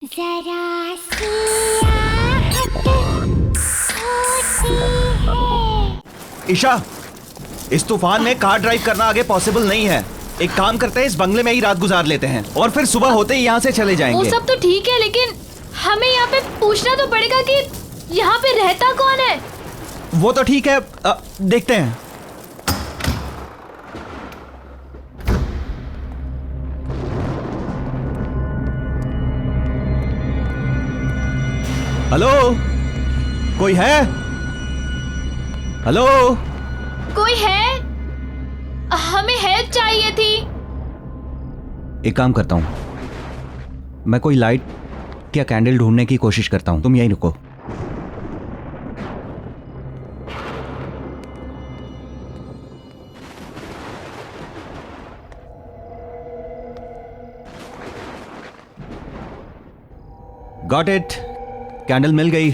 जरा सियाहत होती है। ईशा, इस तूफान में कार ड्राइव करना आगे पॉसिबल नहीं है। एक काम करते हैं, इस बंगले में ही रात गुजार लेते हैं और फिर सुबह होते ही यहाँ से चले जाएंगे। वो सब तो ठीक है, लेकिन हमें यहाँ पे पूछना तो पड़ेगा कि यहाँ पे रहता कौन है। वो तो ठीक है, देखते हैं। हेलो, कोई है? हेलो, कोई है? हमें हेल्प चाहिए थी। एक काम करता हूं, मैं कोई लाइट या कैंडल ढूंढने की कोशिश करता हूं, तुम यहीं रुको। गॉट इट, कैंडल मिल गई।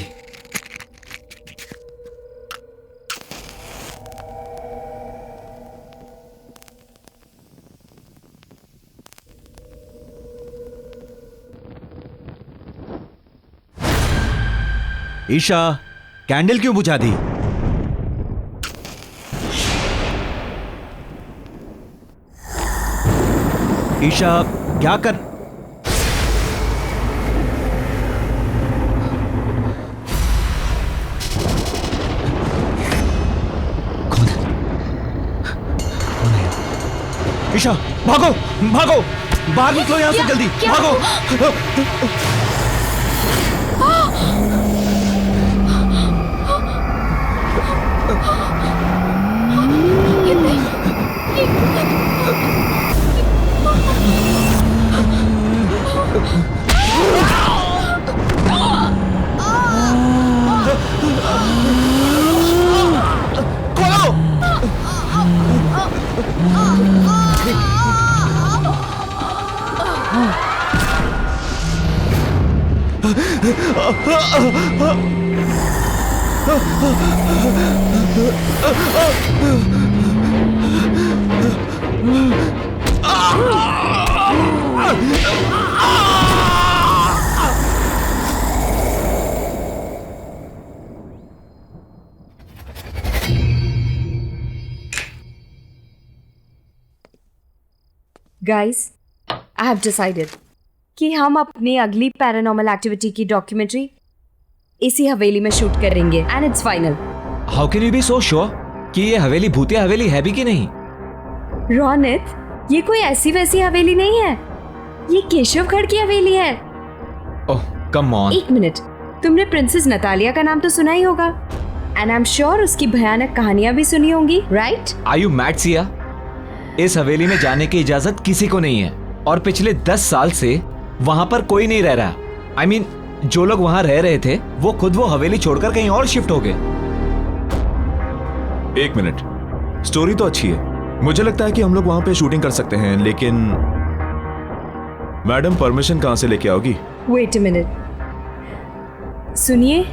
ईशा, कैंडल क्यों बुझा दी? ईशा, क्या कर? कौन है? ईशा, भागो भागो, बाहर निकलो यहां से जल्दी, भागो। Guys, I have decided कि हम अपनी अगली पैरानॉर्मल एक्टिविटी की डॉक्यूमेंट्री इसी हवेली में शूट करेंगे and it's final. How can you be so sure कि ये हवेली भूतिया हवेली है भी कि नहीं? रोनित, ये कोई ऐसी वैसी हवेली नहीं है, ये केशवगढ़ की हवेली है। ओह कम ऑन। एक मिनट, तुमने प्रिंसेस नतालिया का नाम तो सुना ही होगा एंड आई एम श्योर उसकी भयानक कहानियां भी सुनी होंगी, right? Are you mad Siya? इस हवेली में जाने की इजाजत किसी को नहीं है और पिछले 10 साल से वहां पर कोई नहीं रह रहा। I mean, जो लोग वहां रह रहे थे वो खुद वो हवेली छोड़कर कहीं और शिफ्ट हो गए। एक मिनट, स्टोरी तो अच्छी है, मुझे लगता है कि हम लोग वहां पे शूटिंग कर सकते हैं, लेकिन मैडम परमिशन कहां से लेके आओगी? वेट अ मिनट, सुनिए।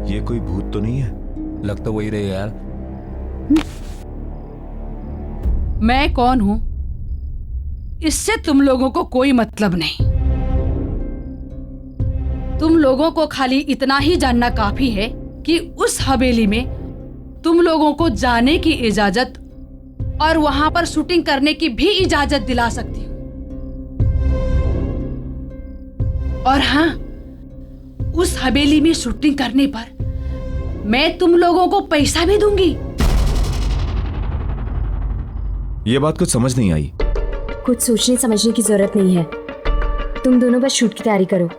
ये कोई भूत तो नहीं है? लग तो वही रही यार। मैं कौन हूं इससे तुम लोगों को कोई मतलब नहीं। तुम लोगों को खाली इतना ही जानना काफी है कि उस हवेली में तुम लोगों को जाने की इजाजत और वहां पर शूटिंग करने की भी इजाजत दिला सकती हूं। और हाँ, उस हवेली में शूटिंग करने पर मैं तुम लोगों को पैसा भी दूंगी। ये बात कुछ समझ नहीं आई। कुछ सोचने समझने की जरूरत नहीं है, तुम दोनों बस शूट की तैयारी करो।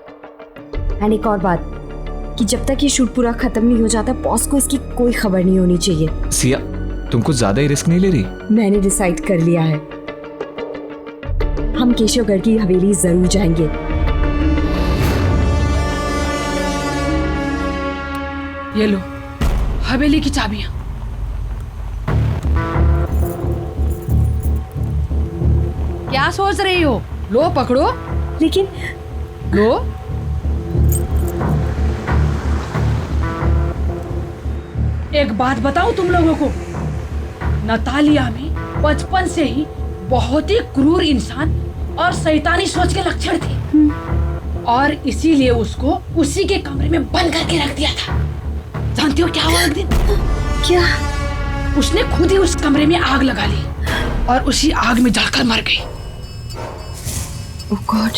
एंड एक और बात कि जब तक ये शूट पूरा खत्म नहीं हो जाता, बॉस को इसकी कोई खबर नहीं होनी चाहिए। सिया, तुम कुछ ज्यादा ही रिस्क नहीं ले रही? मैंने डिसाइड कर लिया है, हम केशवगढ़ की हवेली जरूर जाएंगे। ये लो हवेली की चाबियां। क्या सोच रही हो? लो पकड़ो, लेकिन लो। एक बात बताऊं तुम लोगों को, नतालिया में बचपन से ही बहुत ही क्रूर इंसान और शैतानी सोच के लक्षण थे और इसीलिए उसको उसी के कमरे में बंद करके रख दिया था। जानती हो क्या हुआ एक दिन? क्या? उसने खुद ही उस कमरे में आग लगा ली और उसी आग में जलकर मर गई। ओह गॉड।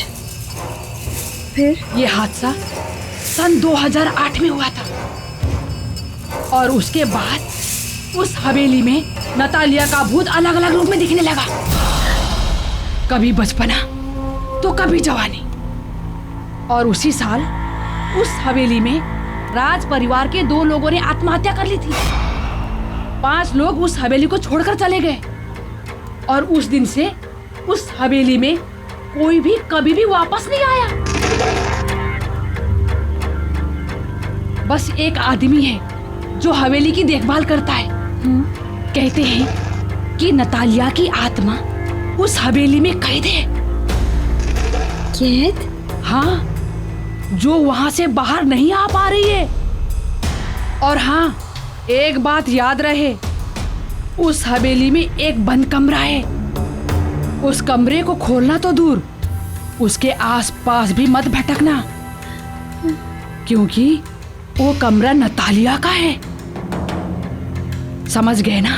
फिर? ये हादसा सन 2008 में हुआ था और उसके बाद उस हवेली में नतालिया का भूत अलग अलग रूप में दिखने लगा। कभी बचपना तो कभी जवानी। और उसी साल उस हवेली में राज परिवार के 2 लोगों ने आत्महत्या कर ली थी। 5 लोग उस हवेली को छोड़कर चले गए और उस दिन से उस हवेली में कोई भी कभी भी वापस नहीं आया। बस एक आदमी है जो हवेली की देखभाल करता है। कहते हैं कि नतालिया की आत्मा उस हवेली में कैद है। कैद? हाँ, जो वहां से बाहर नहीं आ पा रही है। और हाँ, एक बात याद रहे, उस हवेली में एक बंद कमरा है। उस कमरे को खोलना तो दूर, उसके आसपास भी मत भटकना, क्योंकि वो कमरा नतालिया का है। समझ गए ना?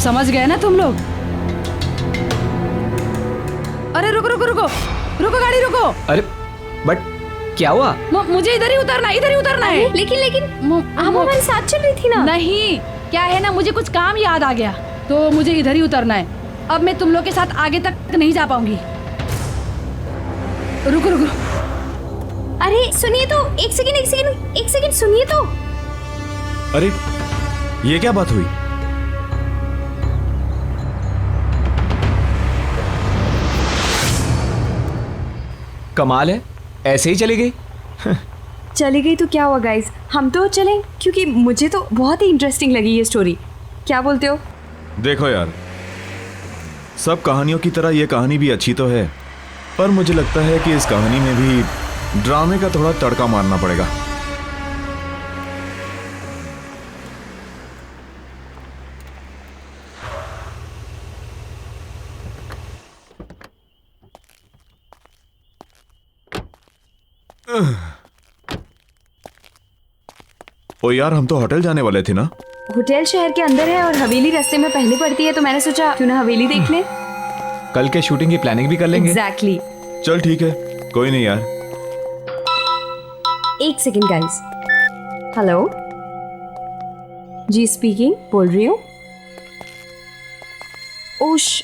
समझ गए ना तुम लोग? अरे रुको रुको रुको रुको, गाड़ी रुको। अरे बट क्या हुआ? मुझे इधर ही उतरना है। लेकिन हम हमारे साथ चल रही थी ना। नहीं, क्या है ना, मुझे कुछ काम याद आ गया तो मुझे इधर ही उतरना है। अब मैं तुम लोग के साथ आगे तक नहीं जा पाऊंगी। रुको रुको। अरे सुनिए तो, एक सेकंड सुनिए तो। अरे ये क्या बात हुई? कमाल है, ऐसे ही चली गई। चली गई तो क्या हुआ गाइस, हम तो चलें, क्योंकि मुझे तो बहुत ही इंटरेस्टिंग लगी ये स्टोरी। क्या बोलते हो? देखो यार, सब कहानियों की तरह ये कहानी भी अच्छी तो है, पर मुझे लगता है कि इस कहानी में भी ड्रामे का थोड़ा तड़का मारना पड़ेगा। ओ यार, हम तो होटल जाने वाले थे ना। होटल शहर के अंदर है और हवेली रास्ते में पहले पड़ती है, तो मैंने सोचा क्यों ना हवेली देख लें। कल के शूटिंग की प्लानिंग भी कर लेंगे। एग्जैक्टली। चल ठीक है, कोई नहीं यार। एक सेकंड गाइस। हेलो जी, स्पीकिंग, बोल रही हूँ। ओश,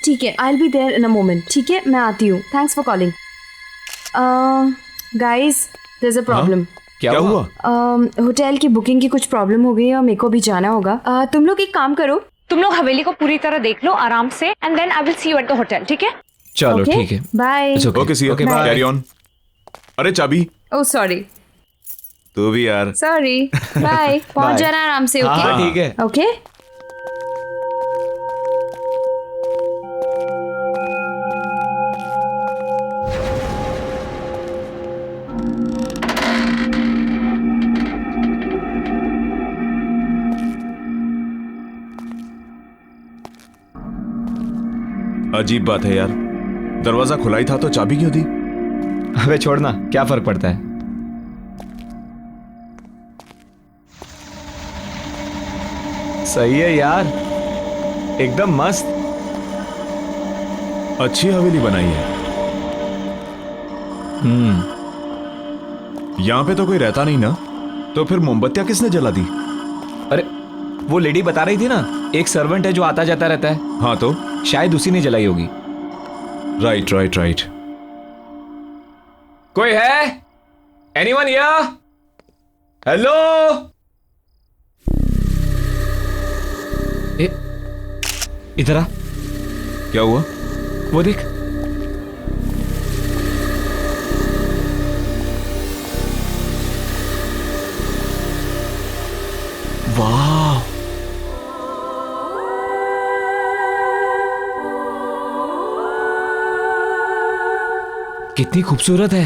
ठीक है, I will be there in a moment. ठीक है, मैं आती हूँ। Thanks for calling. Guys, there is a problem. क्या हुआ? होटल की बुकिंग की कुछ प्रॉब्लम हो गई है और मेरे को भी जाना होगा। तुम लोग एक काम करो, तुम लोग हवेली को पूरी तरह देख लो आराम से, and then I will see you at the hotel. ठीक है? चलो ठीक है, bye. Okay see you, Okay, bye. Carry on. अरे चाबी। Oh sorry. तू भी यार। सॉरी। बाय। पहुंच Bye. जाना आराम से। हाँ ओके ठीक है। ओके। अजीब बात है यार, दरवाजा खुला ही था तो चाबी क्यों दी? अबे छोड़ना, क्या फर्क पड़ता है। सही है यार, एकदम मस्त। अच्छी हवेली बनाई है। यहाँ पे तो कोई रहता नहीं ना, तो फिर मोमबत्तियां किसने जला दी? अरे वो लेडी बता रही थी ना, एक सर्वेंट है जो आता जाता रहता है। हाँ तो शायद उसी ने जलाई होगी। Right right right. कोई है? Anyone here? हेलो? इधर आ। क्या हुआ? वो देख। वाह, कितनी खूबसूरत है।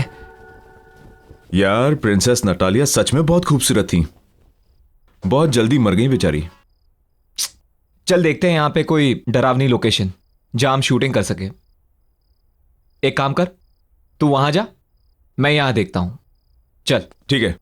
यार प्रिंसेस नटालिया सच में बहुत खूबसूरत थी, बहुत जल्दी मर गई बेचारी। चल देखते हैं यहाँ पे कोई डरावनी लोकेशन जहां हम शूटिंग कर सके। एक काम कर, तू वहां जा, मैं यहां देखता हूं। चल। ठीक है।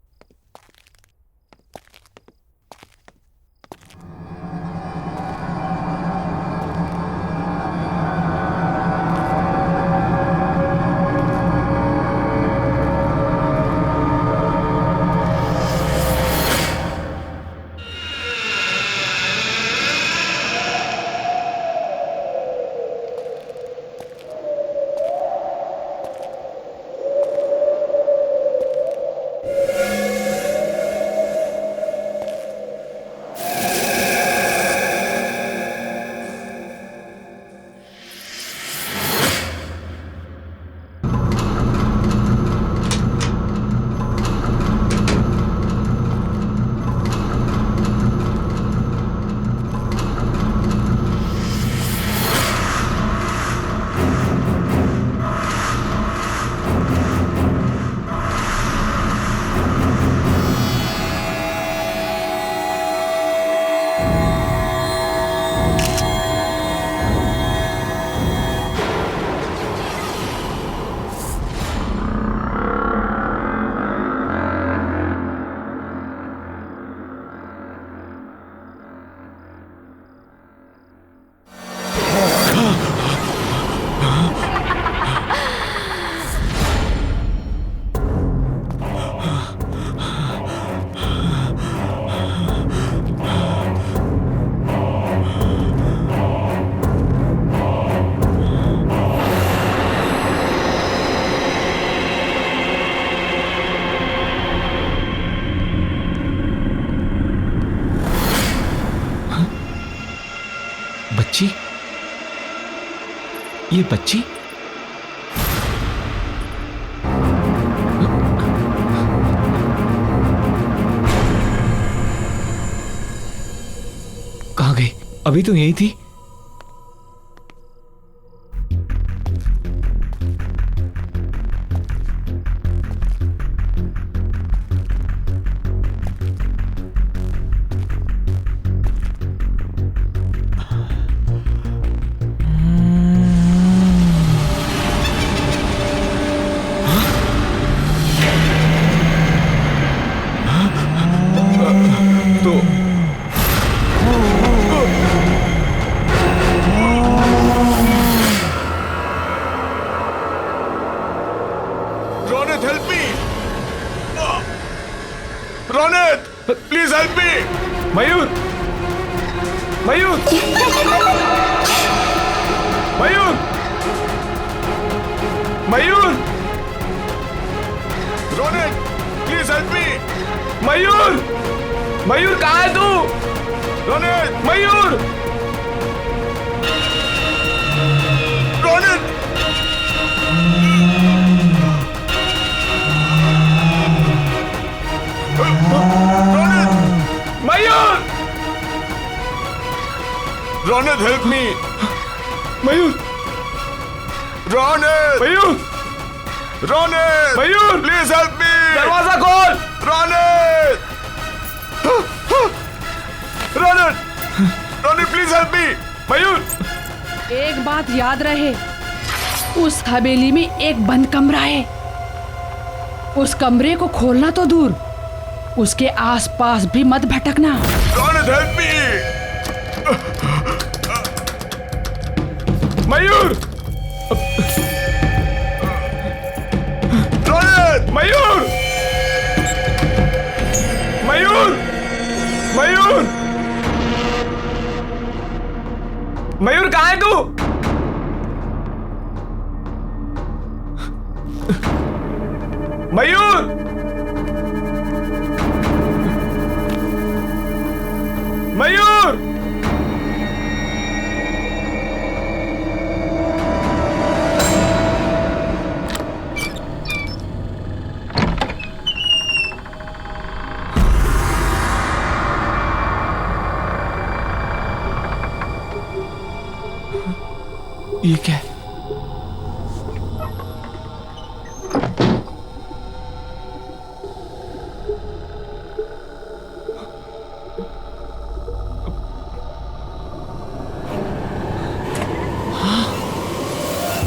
बच्ची, ये बच्ची कहाँ गई? अभी तो यही थी। Please help me. Mayur, Mayur, Mayur, Mayur, Ronit please help me. Mayur, Mayur कहाँ है तू? Ronit, Mayur, Ronit, Mayur, Ronit help me. Mayur, Ronit, Mayur, Ronit, Mayur, please help me. दरवाजा खोल। Ronit, Ronit, Ronit please help me. Mayur, एक बात याद रहे, उस हवेली में एक बंद कमरा है। उस कमरे को खोलना तो दूर, उसके आसपास भी मत भटकना। Ronit help me. मयूर, रोनित, मयूर, मयूर, मयूर, मयूर कहाँ है तू? मयूर, मयूर, ये क्या है?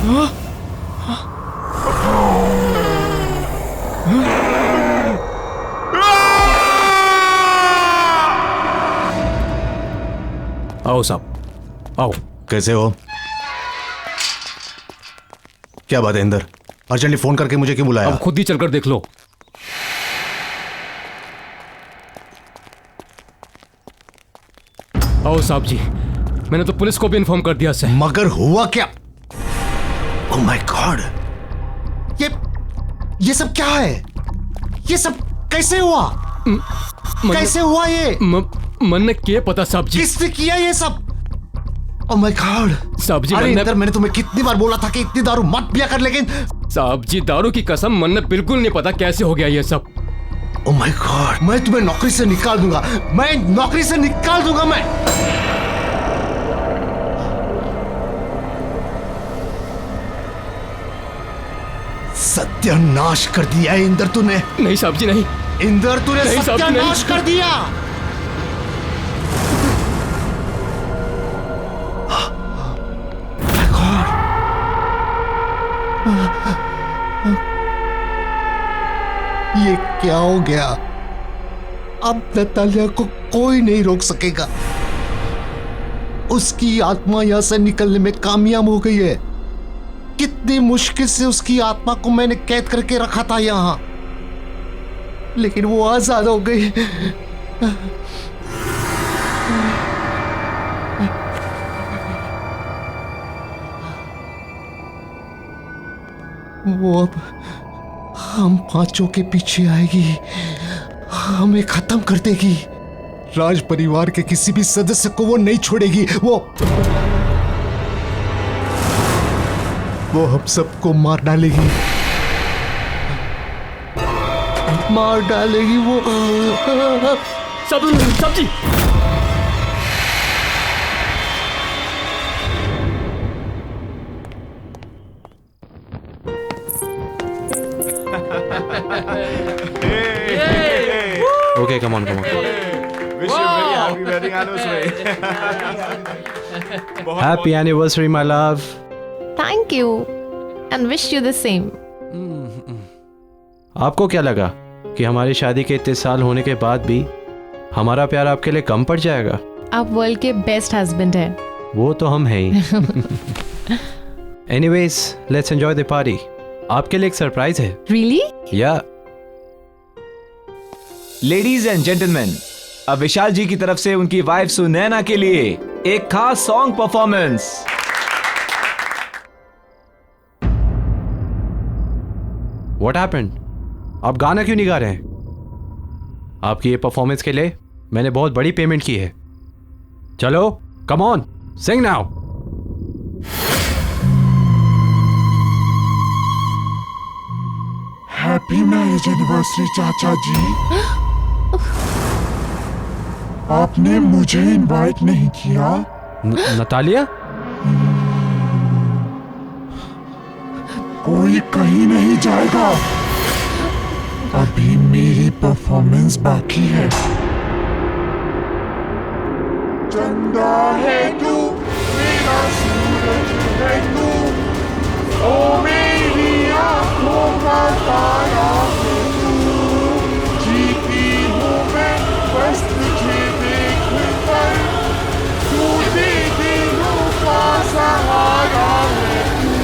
आओ साहब, आओ। कैसे हो? क्या बात है इंदर? अर्जेंटली फोन करके मुझे क्यों बुलाया? अब खुद ही चलकर देख लो। आओ साहब जी, मैंने तो पुलिस को भी इन्फॉर्म कर दिया सर। मगर हुआ क्या? ओह माय गॉड, ये सब क्या है? ये सब कैसे हुआ? कैसे हुआ ये? मन ने किए पता साहब जी। किसने किया ये सब? ओह माय गॉड साहब जी, अरे इंदर, मैंने तुम्हें कितनी बार बोला था कि इतनी दारू मत पिया कर, लेकिन साहब जी दारू की कसम, मन ने बिल्कुल नहीं पता कैसे हो गया ये सब। ओह माय गॉड, मैं तुम्हें नौकरी से निकाल दूंगा, मैं नौकरी से निकाल दूंगा मैं। सत्यानाश कर दिया है इंदर तूने। नहीं साहब जी नहीं। इंदर तूने नहीं साहब जी, सत्यानाश नहीं। कर दिया। ये क्या हो गया? अब नतालिया को कोई नहीं रोक सकेगा। उसकी आत्मा यहां से निकलने में कामयाब हो गई है। कितनी मुश्किल से उसकी आत्मा को मैंने कैद करके रखा था यहां, लेकिन वो आजाद हो गई। वो अब हम पांचों के पीछे आएगी, हमें खत्म कर देगी। राज परिवार के किसी भी सदस्य को वो नहीं छोड़ेगी। वो हम सबको मार डालेगी, मार डालेगी वो। सब जी Okay, come on. Wish you very happy wedding anniversary. Happy anniversary, my love. Thank you and wish you the same. आपको क्या लगा कि हमारी शादी के इतने साल होने के बाद भी हमारा प्यार आपके लिए कम पड़ जाएगा? आप वर्ल्ड के बेस्ट हस्बैंड हैं। वो तो हम हैं ही। Anyways, let's enjoy the party. आपके लिए एक सरप्राइज है। Really? Yeah. Ladies and gentleman, अब विशाल जी की तरफ से उनकी वाइफ सुनैना के लिए एक खास सॉन्ग परफॉर्मेंस। What happened? आप गाना क्यों नहीं गा रहे हैं? आपकी ये परफॉर्मेंस के लिए मैंने बहुत बड़ी पेमेंट की है। चलो, come on, sing now. Happy marriage anniversary चाचा जी। आपने मुझे इनवाइट नहीं किया। नतालिया? कोई कहीं नहीं जाएगा, अभी मेरी परफॉर्मेंस बाकी है। चंदा है तू, मेरा सूरज है तू, ओ मेरी आंखों का तारा है तू। जीती हूँ मैं बस तुझे देख कर, तू दे दिलों का सहारा है तू।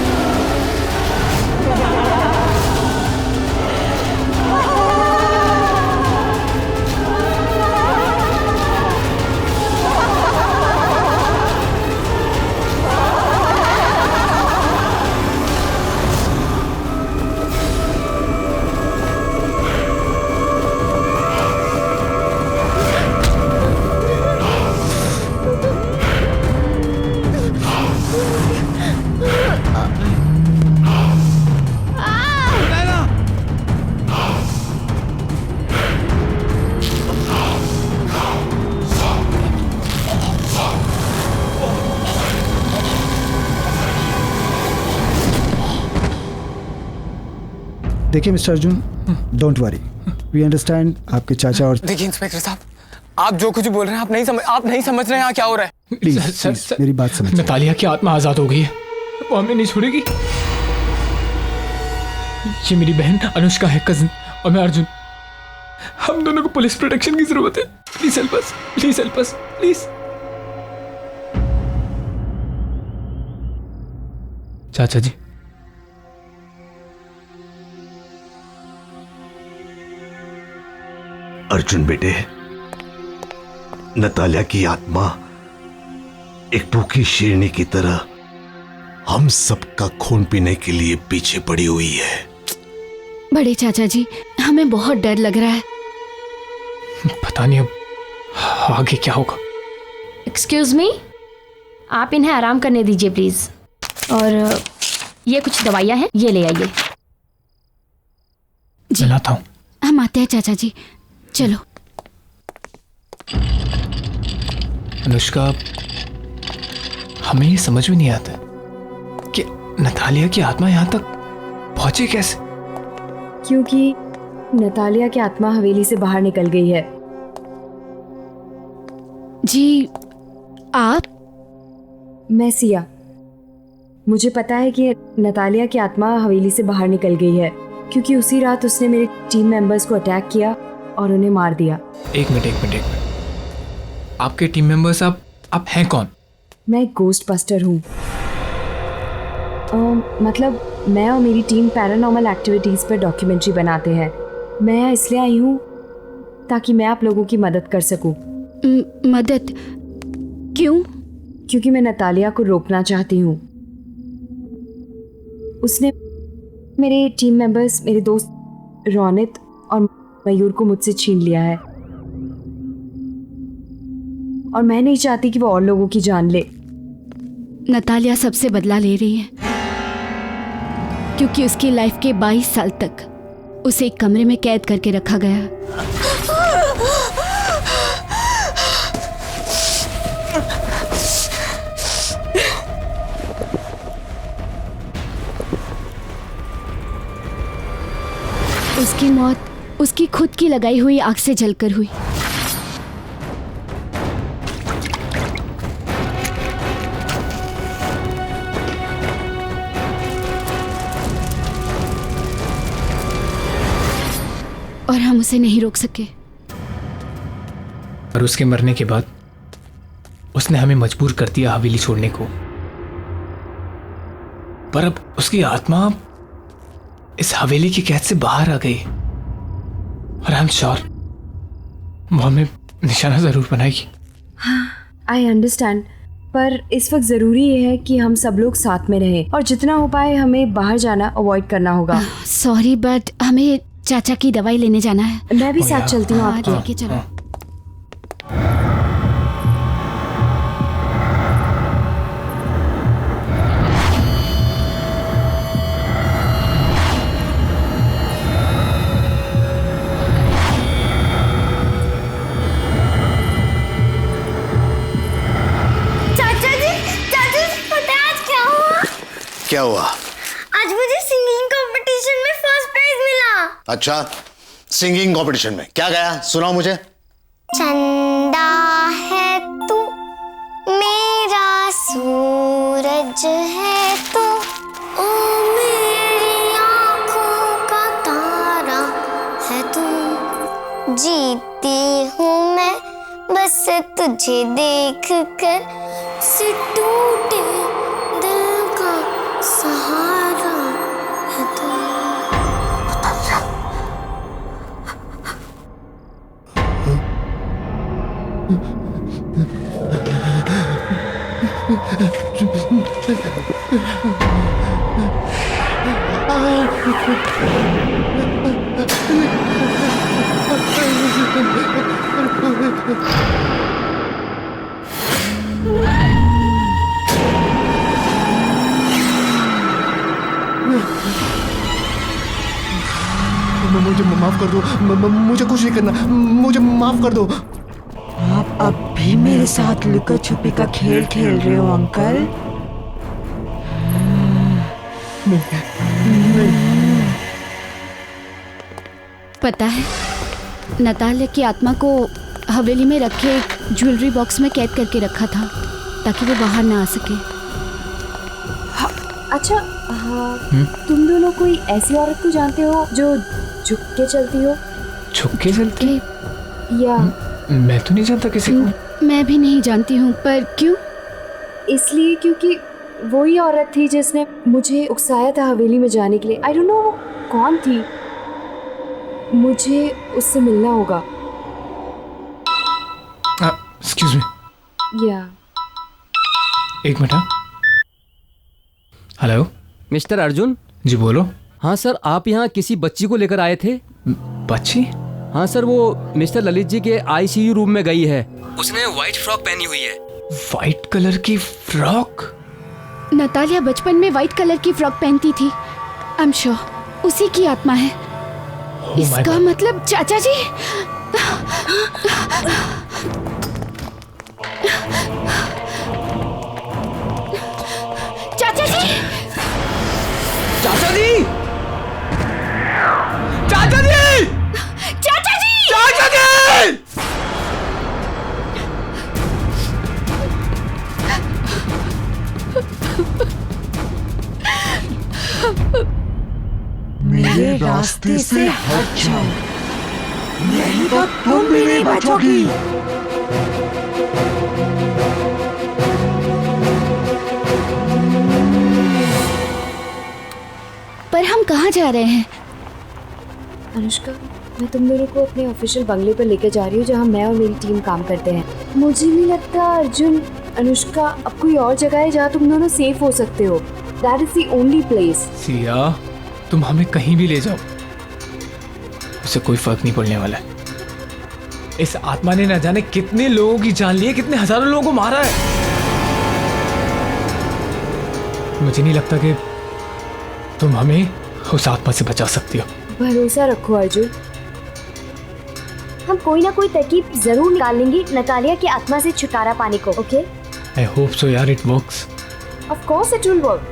देखिए mister Arjun, don't worry, we understand आपके चाचा और। देखिए इंस्पेक्टर साहब, आप जो कुछ बोल रहे हैं आप नहीं समझ रहे हैं यहाँ क्या हो रहा है। प्लीज मेरी बात समझिए। नतालिया की आत्मा आजाद हो गई है। वो हमें नहीं छोड़ेगी। ये मेरी बहन अनुष्का है, कजिन, और मैं अर्जुन। हम दोनों को पुलिस प्रोटेक्शन की जरूरत है। Please help us, please help us, please. चाचा जी, अर्जुन बेटे, नतालिया की आत्मा एक भूखी शेरनी की तरह हम सबका खून पीने के लिए पीछे पड़ी हुई है। बड़े चाचा जी, हमें बहुत डर लग रहा है। पता नहीं अब आगे क्या होगा। एक्सक्यूज मी, आप इन्हें आराम करने दीजिए प्लीज। और ये कुछ दवाइयाँ हैं, ये ले आइए। जी लाता हूँ। हम आते हैं चाचा जी, चलो। अनुष्का, हमें ये समझ में नहीं आता कि नतालिया की आत्मा यहाँ तक पहुंची कैसे। क्योंकि नतालिया की आत्मा हवेली से बाहर निकल गई है। जी आप? मैं सिया। मुझे पता है कि नतालिया की आत्मा हवेली से बाहर निकल गई है क्योंकि उसी रात उसने मेरे टीम मेंबर्स को अटैक किया और उन्हें मार दिया। एक मिनट। आपके टीम मेंबर्स आप हैं कौन? मैं एक गोस्ट बस्टर हूँ। मतलब मैं और मेरी टीम पैरानॉर्मल एक्टिविटीज़ पर डॉक्यूमेंट्री बनाते हैं। मैं यहाँ इसलिए आई हूँ ताकि मैं आप लोगों की मदद कर सकूँ। मदद? क्यों? क्योंकि मैं नतालिया को रोकना चाहती हूँ। उसने मेरे टीम मेंबर्स, मेरे दोस्त रोनित और मयूर को मुझसे छीन लिया है और मैं नहीं चाहती कि वो और लोगों की जान ले। नतालिया सबसे बदला ले रही है क्योंकि उसकी लाइफ के 22 साल तक उसे एक कमरे में कैद करके रखा गया। उसकी मौत उसकी खुद की लगाई हुई आग से जलकर हुई। और हम उसे नहीं रोक सके। और उसके मरने के बाद उसने हमें मजबूर कर दिया हवेली छोड़ने को। पर अब उसकी आत्मा इस हवेली की कैद से बाहर आ गई और आई एम श्योर वो हमें निशाना जरूर बनाएगी। आई अंडरस्टैंड, पर इस वक्त ज़रूरी ये है कि हम सब लोग साथ में रहें और जितना हो पाए हमें बाहर जाना अवॉइड करना होगा। सॉरी बट हमें चाचा की दवाई लेने जाना है। मैं भी साथ चलती हूँ आपके। लेके चलो। क्या हुआ? आज मुझे सिंगिंग कंपटीशन में फर्स्ट प्राइज मिला। अच्छा, सिंगिंग कंपटीशन में क्या गाया? सुनाओ मुझे। चंदा है तू, मेरा सूरज है तू, ओ मेरी आँखों का तारा है तू। जीती हूँ मैं बस तुझे देख कर, से टूटे दिल का सहारा है तू। मुझे माफ कर दो, मुझे कुछ नहीं करना, मुझे माफ कर दो। आप अब भी मेरे साथ लुका छुपी का खेल खेल रहे हो अंकल? पता है, नतालिया की आत्मा को हवेली में रखे एक ज्वेलरी बॉक्स में कैद करके रखा था ताकि वो बाहर ना आ सके। अच्छा हाँ, तुम दोनों कोई ऐसी औरत को जानते हो जो झुक के चलती हो? झुक के चलती? या मैं तो नहीं जानता किसी को। मैं भी नहीं जानती हूँ, पर क्यों? इसलिए क्योंकि वही औरत थी जिसने मुझे उकसाया था हवेली में जाने के लिए। आई डोंट नो वो कौन थी, मुझे उससे मिलना होगा। Excuse me. या एक मिनट। Hello mister Arjun. जी बोलो। हाँ सर, आप यहाँ किसी बच्ची को लेकर आए थे। बच्ची? हाँ सर, वो मिस्टर ललित जी के आईसीयू रूम में गई है। उसने व्हाइट फ्रॉक पहनी हुई है। व्हाइट कलर की फ्रॉक? नतालिया बचपन में व्हाइट कलर की फ्रॉक पहनती थी। आई एम श्योर उसी की आत्मा है। इसका मतलब चाचा जी। चाचा जी! चाचा जी! चाचा जी! चाचा जी! चाचा जी! मेरे रास्ते से हट जाओ, नहीं तो तुम भी नहीं बचोगी। पर हम कहाँ जा रहे हैं? अनुष्का, मैं तुम दोनों को अपने ऑफिशियल बंगले पर लेकर जा रही हूँ जहाँ मैं और मेरी टीम काम करते हैं। मुझे नहीं लगता अर्जुन, अनुष्का, अब कोई और जगह है जहाँ तुम दोनों सेफ हो सकते हो। That is the only place. Siya, तुम हमें कहीं भी ले जाओ, उसे कोई फर्क नहीं पड़ने वाला है। इस आत्मा ने न जाने कितने लोगों की जान ली है, कितने हजारों लोगों को मारा है। मुझे नहीं लगता कि तुम हमें उस आत्मा से बचा सकती हो। भरोसा रखो अर्जुन, हम कोई ना कोई तरकीब जरूर निकाल लेंगे नतालिया की आत्मा से छुटकारा पाने को। ओके? आई होप सो यार, it works. Of course it will work.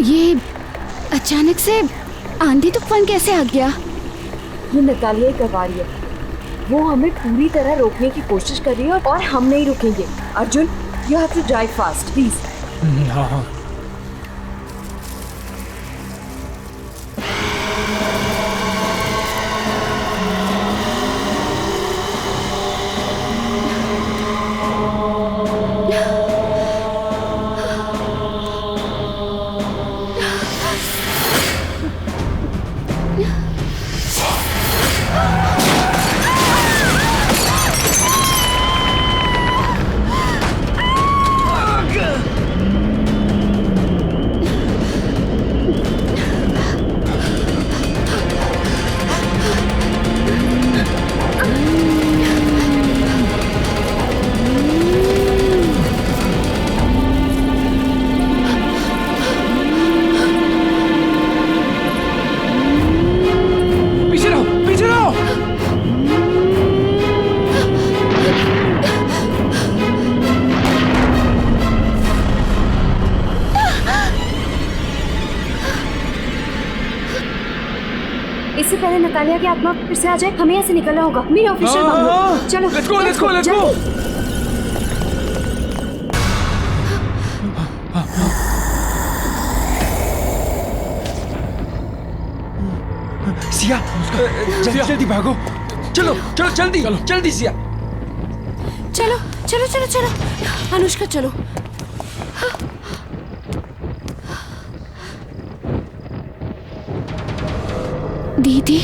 ये अचानक से आंधी तूफान कैसे आ गया? ये नतालिया ही करवा रही है। वो हमें पूरी तरह रोकने की कोशिश कर रही है और हम नहीं रुकेंगे। Arjun, you have to drive fast please. हाँ हाँ। इससे पहले नतालिया की आत्मा फिर से आ जाए, हमें यहाँ से निकलना होगा। मेरे ऑफिशियल बंगलो। चलो let's go, let's go, let's go. Siya, जल्दी जल्दी भागो। चलो चलो जल्दी जल्दी सिया। चलो चलो चलो चलो अनुष्का, चलो। दीदी,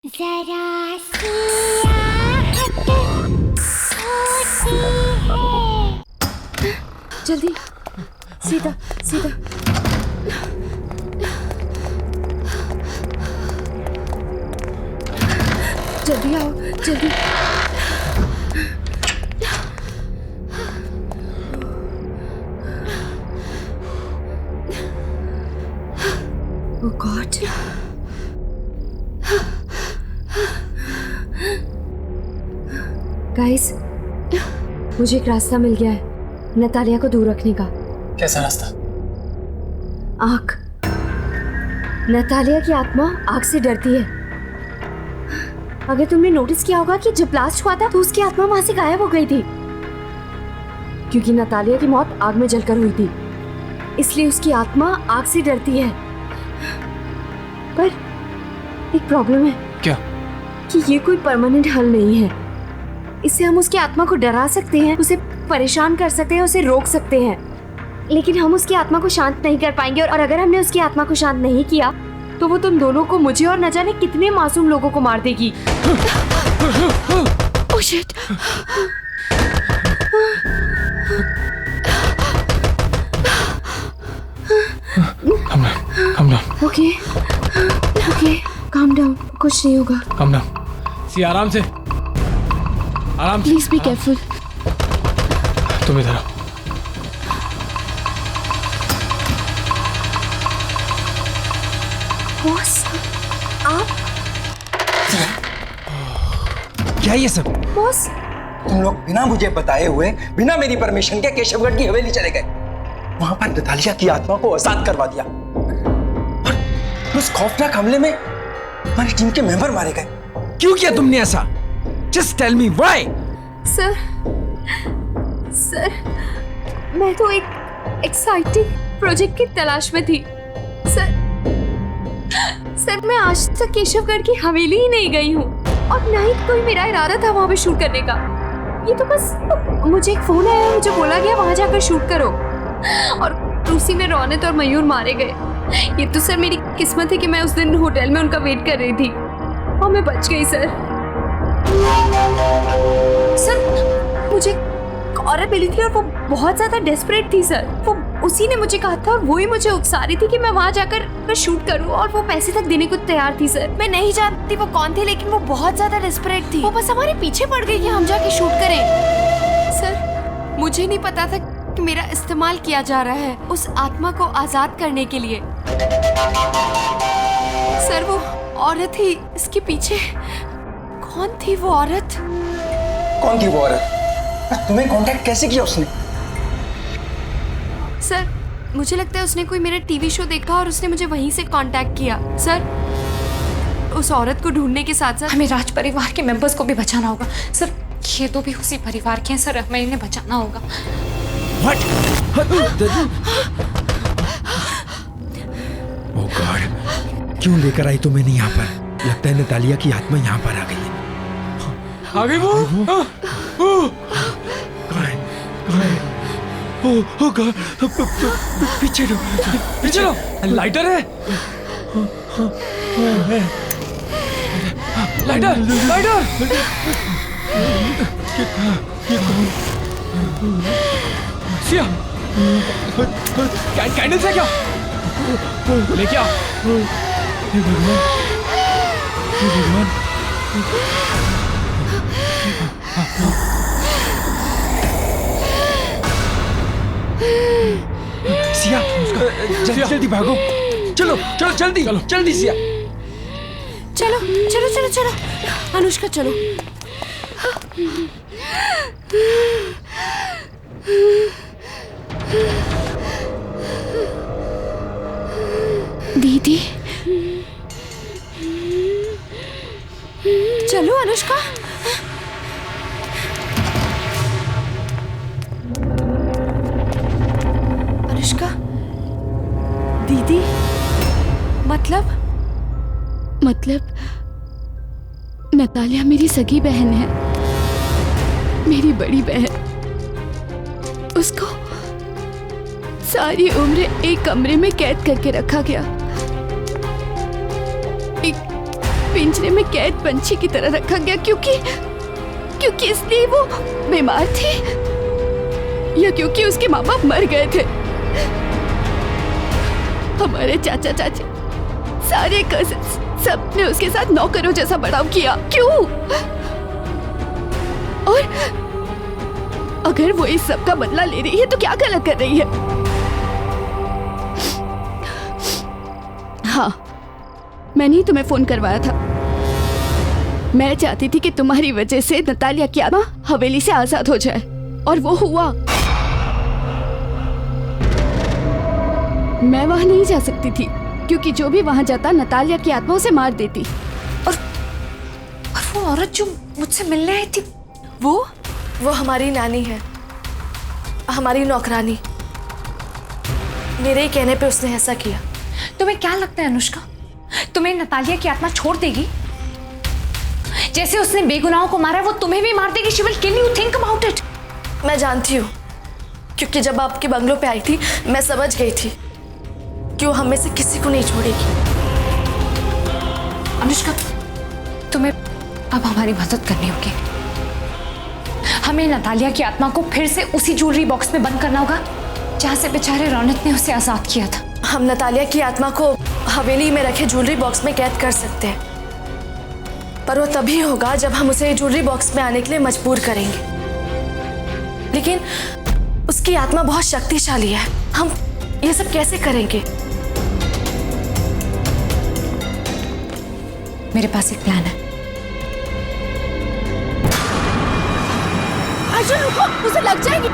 जरा सियाहत होती है। जल्दी, सीधा सीधा। जल्दी आओ, जल्दी। What? गाइस, मुझे एक रास्ता मिल गया है नतालिया को दूर रखने का। कैसा रास्ता? आग। नतालिया की आत्मा आग से डरती है। अगर तुमने नोटिस किया होगा कि जब ब्लास्ट हुआ था तो उसकी आत्मा वहां से गायब हो गई थी, क्योंकि नतालिया की मौत आग में जलकर हुई थी, इसलिए उसकी आत्मा आग से डरती है। पर एक प्रॉब्लम है। क्या? कि ये कोई परमानेंट हल नहीं है। इससे हम उसकी आत्मा को डरा सकते हैं, उसे परेशान कर सकते हैं, उसे रोक सकते हैं, लेकिन हम उसकी आत्मा को शांत नहीं कर पाएंगे। और अगर हमने उसकी आत्मा को शांत नहीं किया तो वो तुम दोनों को, मुझे और न जाने कितने मासूम लोगों को मार देगी। Oh shit. Calm down. Okay, calm down, कुछ नहीं होगा। Calm down. सिया आराम से, आराम से। Please be careful. तुम इधर आओ। बॉस, आप क्या ये सब? बॉस, तुम लोग बिना मुझे बताए हुए, बिना मेरी परमिशन के केशवगढ़ की हवेली चले गए। वहां पर नतालिया की आत्मा को आजाद करवा दिया और उस खौफनाक हमले में हमारी टीम के मेंबर मारे गए। क्यों किया तुमने ऐसा? Just tell me why? Sir, मैं तो एक एक्साइटिंग प्रोजेक्ट की तलाश में थी। सर, मैं आज तक केशवगढ़ की हवेली ही नहीं गई हूँ और ना ही कोई मेरा इरादा था वहाँ पे शूट करने का। ये तो बस मुझे एक फोन आया, मुझे बोला गया वहाँ जाकर शूट करो, और उसी में रौनक और मयूर मारे गए। ये तो सर मेरी किस्मत है कि मैं उस दिन होटल में उनका वेट कर रही थी और मैं बच गई। सर, मुझे एक औरत मिली थी और वो बहुत ज्यादा डेस्परेट थी सर। वो उसी ने मुझे कहा था और वो ही मुझे उकसा रही थी कि मैं वहाँ जाकर शूट करूँ, और वो पैसे तक देने को तैयार थी सर। मैं नहीं जानती वो कौन थी, लेकिन वो बहुत ज्यादा डेस्परेट थी। वो बस हमारे पीछे पड़ गई कि हम जाके शूट करें। सर, मुझे नहीं पता था कि मेरा इस्तेमाल किया जा रहा है उस आत्मा को आजाद करने के लिए। सर, वो औरत ही इसके पीछे। कौन थी वो औरत? कौन थी वो औरत? तुम्हें कांटेक्ट कैसे किया उसने? सर, मुझे लगता है उसने कोई मेरा टीवी शो देखा और उसने मुझे वहीं से कांटेक्ट किया। सर, उस औरत को ढूंढने के साथ साथ हमें राज परिवार के मेंबर्स को भी बचाना होगा। सर, ये तो भी उसी परिवार के हैं सर, हमें इन्हें बचाना होगा। ओह गॉड, क्यों लेकर आई तो मैंने यहाँ पर? लगता है नतालिया की आत्मा यहाँ पर आ गई है। आ गई वो? ओह गॉड, पीछे लो, लाइटर है। लाइटर। सिया, कैंडल्स है क्या? लेके आ। हे भगवान। सिया, जल्दी भागो। चलो जल्दी सिया। चलो अनुष्का, चलो। दीदी, चलो अनुष्का। अनुष्का, दीदी, मतलब नतालिया मेरी सगी बहन है, मेरी बड़ी बहन। उसको सारी उम्र एक कमरे में कैद करके रखा गया, एक पिंजरे में कैद पंछी की तरह रखा गया, क्योंकि इसलिए वो बीमार थी या क्योंकि उसके माँ बाप मर गए थे। हमारे चाचा चाची, सारे कजिन्स, सबने उसके साथ नौकरों जैसा बर्ताव किया। क्यों? और अगर वो इस सब का बदला ले रही है तो क्या गलत कर रही है? हाँ, मैंने ही तुम्हें फोन करवाया था। मैं चाहती थी कि तुम्हारी वजह से नतालिया की आत्मा हवेली से आजाद हो जाए, और वो हुआ। मैं वहां नहीं जा सकती थी क्योंकि जो भी वहां जाता नतालिया की आत्मा उसे मार देती। और वो औरत जो मुझसे मिलने आई थी, वो हमारी नानी है, हमारी नौकरानी। मेरे ही कहने पे उसने ऐसा किया। तुम्हें क्या लगता है अनुष्का, तुम्हें नतालिया की आत्मा छोड़ देगी? जैसे उसने बेगुनाहों को मारा, वो तुम्हें भी मार देगी। She will kill you, think about it. मैं जानती हूँ, क्योंकि जब आपके बंगलों पे आई थी मैं समझ गई थी कि वो हमें से किसी को नहीं छोड़ेगी। अनुष्का, तुम्हें अब हमारी मदद करनी होगी। हमें नतालिया की आत्मा को फिर से उसी ज्वेलरी बॉक्स में बंद करना होगा जहां से बेचारे रौनक ने उसे आजाद किया था। हम नतालिया की आत्मा को हवेली में रखे ज्वेलरी बॉक्स में कैद कर सकते हैं, पर वो तभी होगा जब हम उसे ज्वेलरी बॉक्स में आने के लिए मजबूर करेंगे। लेकिन उसकी आत्मा बहुत शक्तिशाली है, हम ये सब कैसे करेंगे? मेरे पास एक प्लान है। अर्जुन रुको, उसे लग जाएगी।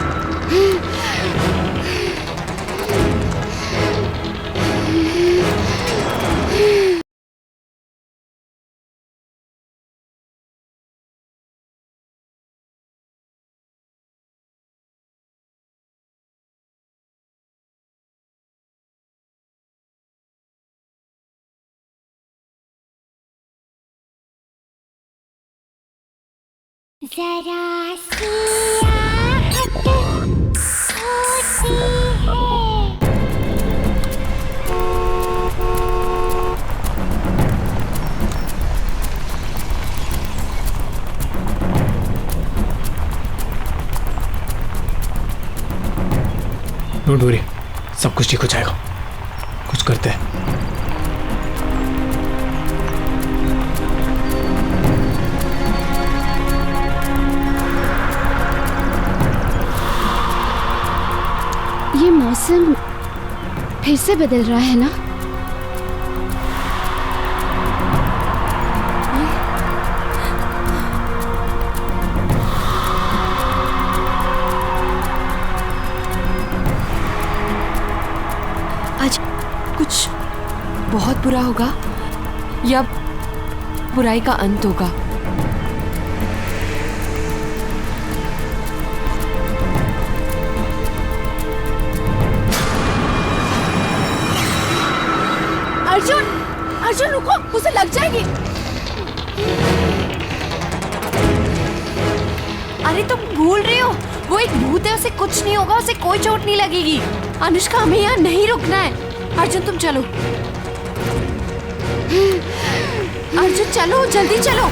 जरा सी आहट होती है। डोंट वरी, सब कुछ ठीक हो जाएगा। कुछ करते हैं। ये मौसम फिर से बदल रहा है ना? आज कुछ बहुत बुरा होगा या बुराई का अंत होगा? अर्जुन रुको, उसे लग जाएगी। अरे तुम भूल रही हो, वो एक भूत है, उसे कुछ नहीं होगा, उसे कोई चोट नहीं लगेगी। अनुष्का, हमें यहाँ नहीं रुकना है। अर्जुन तुम चलो। अर्जुन चलो, जल्दी चलो।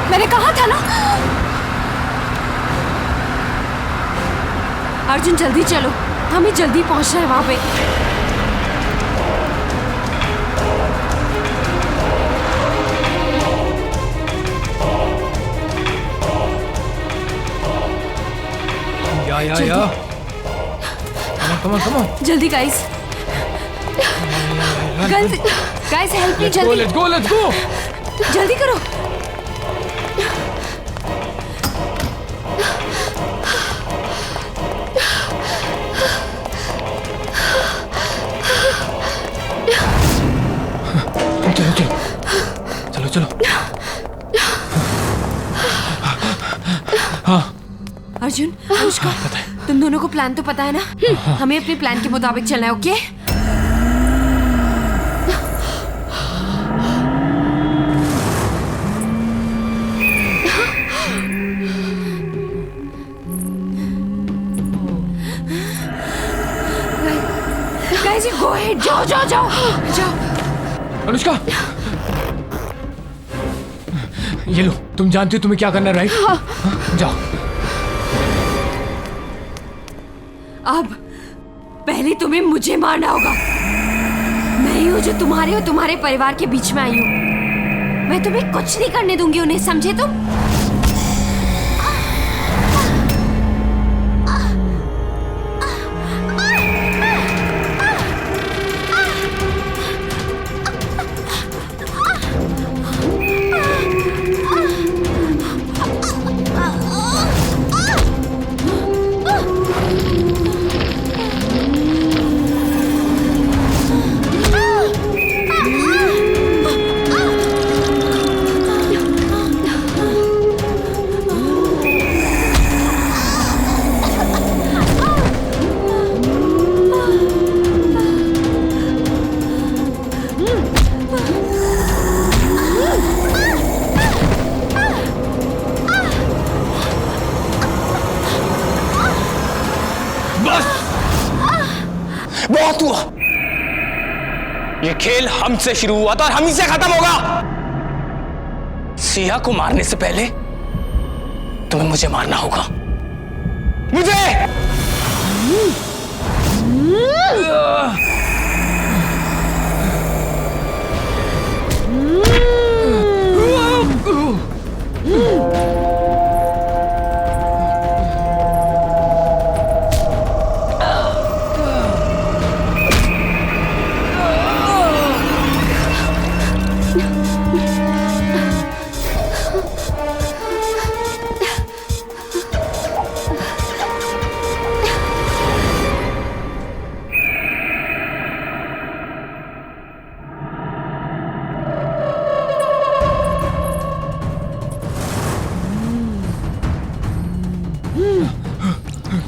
मैंने कहा था ना। अर्जुन जल्दी चलो, हमें जल्दी पहुंचना है वहां पे। या कम ऑन जल्दी गाइस, हेल्प मी, जल्दी लेट्स गो जल्दी करो। चलो। हाँ अर्जुन, अनुष्का, तुम दोनों को प्लान तो पता है ना? हमें अपने प्लान के मुताबिक चलना है, ओके? गाइस, गो अहेड, जाओ। अनुष्का, ये लो, तुम जानती हो तुम्हें क्या करना है, राइट? हाँ। जाओ। अब पहले तुम्हें मुझे मारना होगा। मैं ही हूँ जो तुम्हारे और तुम्हारे परिवार के बीच में आई हूँ। मैं तुम्हें कुछ नहीं करने दूंगी उन्हें, समझे तुम? बहुत हुआ। ये खेल हमसे शुरू हुआ था और हम ही से खत्म होगा। सिया को मारने से पहले तुम्हें मुझे मारना होगा। मुझे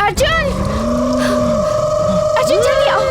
अर्जुन! अर्जुन जल्दी आओ।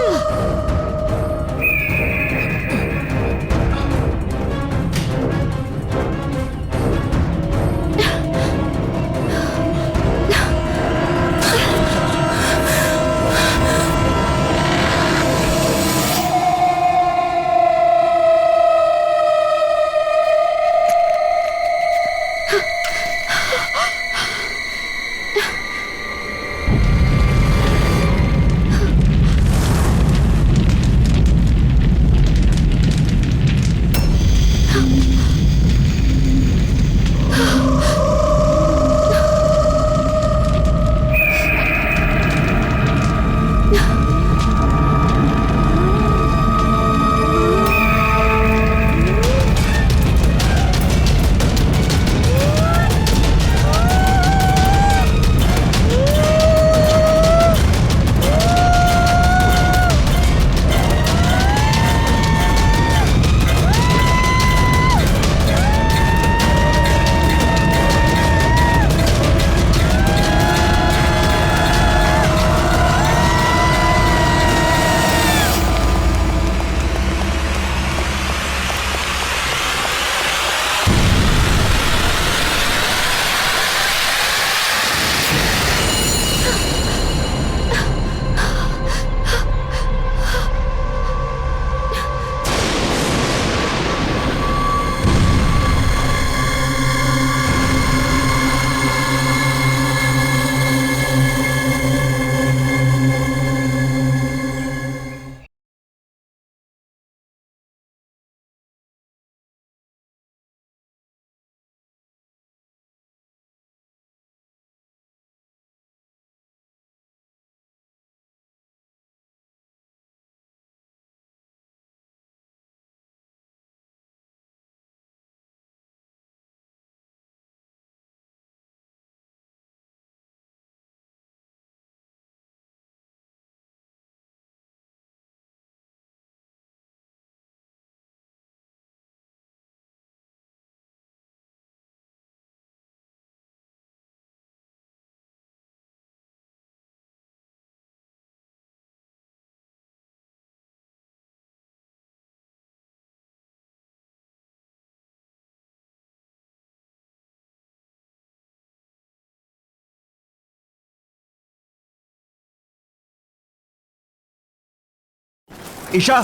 ईशा,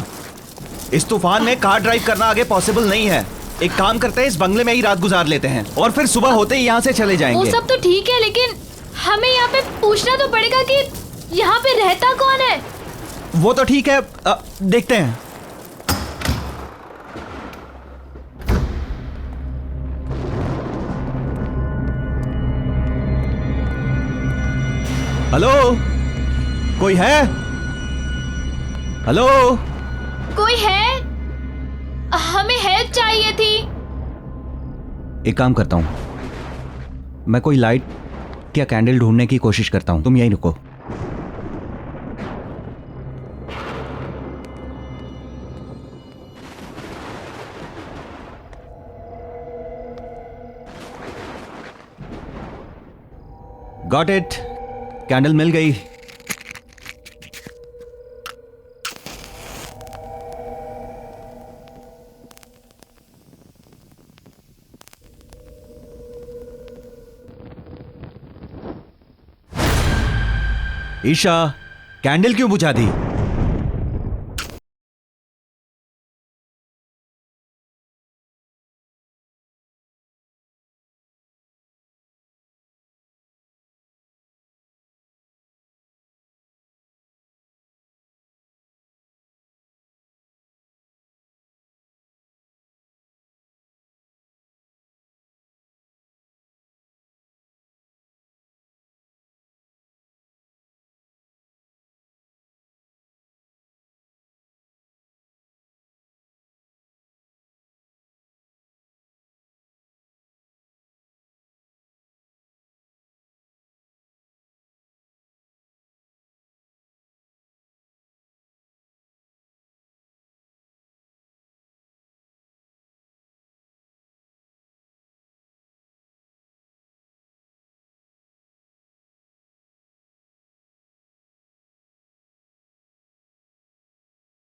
इस तूफान में कार ड्राइव करना आगे पॉसिबल नहीं है। एक काम करते हैं, इस बंगले में ही रात गुजार लेते हैं और फिर सुबह होते ही यहाँ से चले वो जाएंगे। सब तो ठीक है, लेकिन हमें यहाँ पे पूछना तो पड़ेगा कि यहाँ पे रहता कौन है। वो तो ठीक है, देखते हैं। हेलो, कोई है? हेलो, कोई है? हमें हेल्प चाहिए थी। एक काम करता हूँ, मैं कोई लाइट या कैंडल ढूंढने की कोशिश करता हूँ, तुम यहीं रुको। गॉट इट, कैंडल मिल गई। ईशा, कैंडल क्यों बुझा दी?